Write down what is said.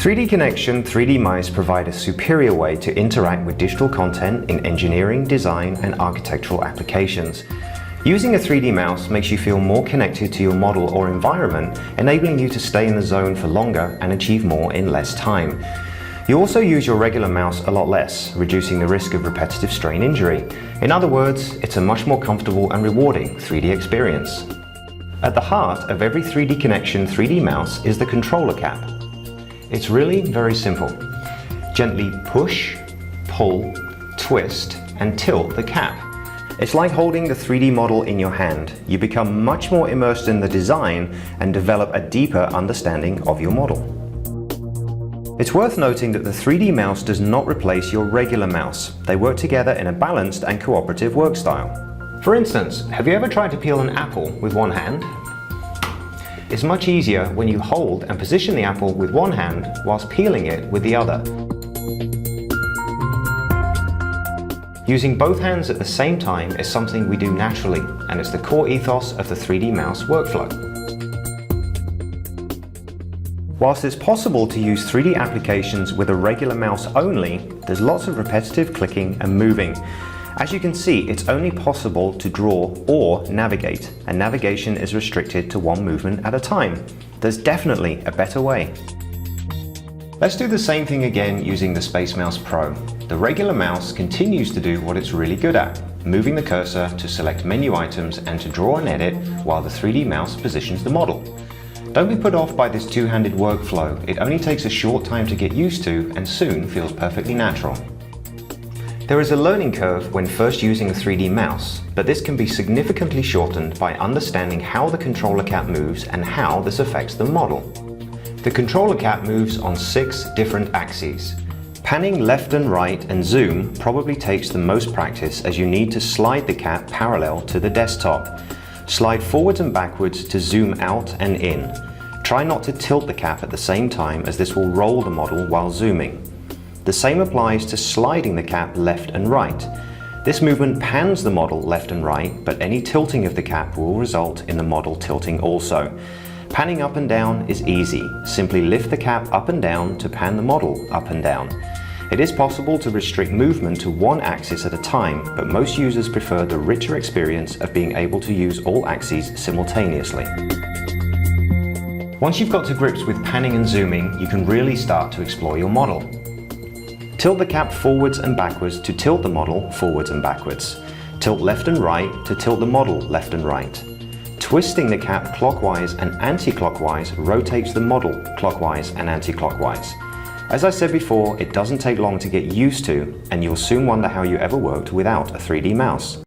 3D Connection 3DMouse provide a superior way to interact with digital content in engineering, design, and architectural applications. Using a 3D mouse makes you feel more connected to your model or environment, enabling you to stay in the zone for longer and achieve more in less time. You also use your regular mouse a lot less, reducing the risk of repetitive strain injury. In other words, it's a much more comfortable and rewarding 3D experience. At the heart of every 3D Connection 3D mouse is the controller cap. It's really very simple. Gently push, pull, twist, and tilt the cap. It's like holding the 3D model in your hand. You become much more immersed in the design and develop a deeper understanding of your model. It's worth noting that the 3D mouse does not replace your regular mouse. They work together in a balanced and cooperative work style. For instance, have you ever tried to peel an apple with one hand? It's much easier when you hold and position the apple with one hand whilst peeling it with the other. Using both hands at the same time is something we do naturally, and it's the core ethos of the 3D mouse workflow. Whilst it's possible to use 3D applications with a regular mouse only, there's lots of repetitive clicking and moving. As you can see, it's only possible to draw or navigate, and navigation is restricted to one movement at a time. There's definitely a better way. Let's do the same thing again using the Space Mouse Pro. The regular mouse continues to do what it's really good at, moving the cursor to select menu items and to draw and edit while the 3D mouse positions the model. Don't be put off by this two-handed workflow. It only takes a short time to get used to and soon feels perfectly natural. There is a learning curve when first using a 3D mouse, but this can be significantly shortened by understanding how the controller cap moves and how this affects the model. The controller cap moves on 6 different axes. Panning left and right and zoom probably takes the most practice, as you need to slide the cap parallel to the desktop. Slide forwards and backwards to zoom out and in. Try not to tilt the cap at the same time, as this will roll the model while zooming. The same applies to sliding the cap left and right. This movement pans the model left and right, but any tilting of the cap will result in the model tilting also. Panning up and down is easy. Simply lift the cap up and down to pan the model up and down. It is possible to restrict movement to one axis at a time, but most users prefer the richer experience of being able to use all axes simultaneously. Once you've got to grips with panning and zooming, you can really start to explore your model. Tilt the cap forwards and backwards to tilt the model forwards and backwards. Tilt left and right to tilt the model left and right. Twisting the cap clockwise and anti-clockwise rotates the model clockwise and anti-clockwise. As I said before, it doesn't take long to get used to, and you'll soon wonder how you ever worked without a 3D mouse.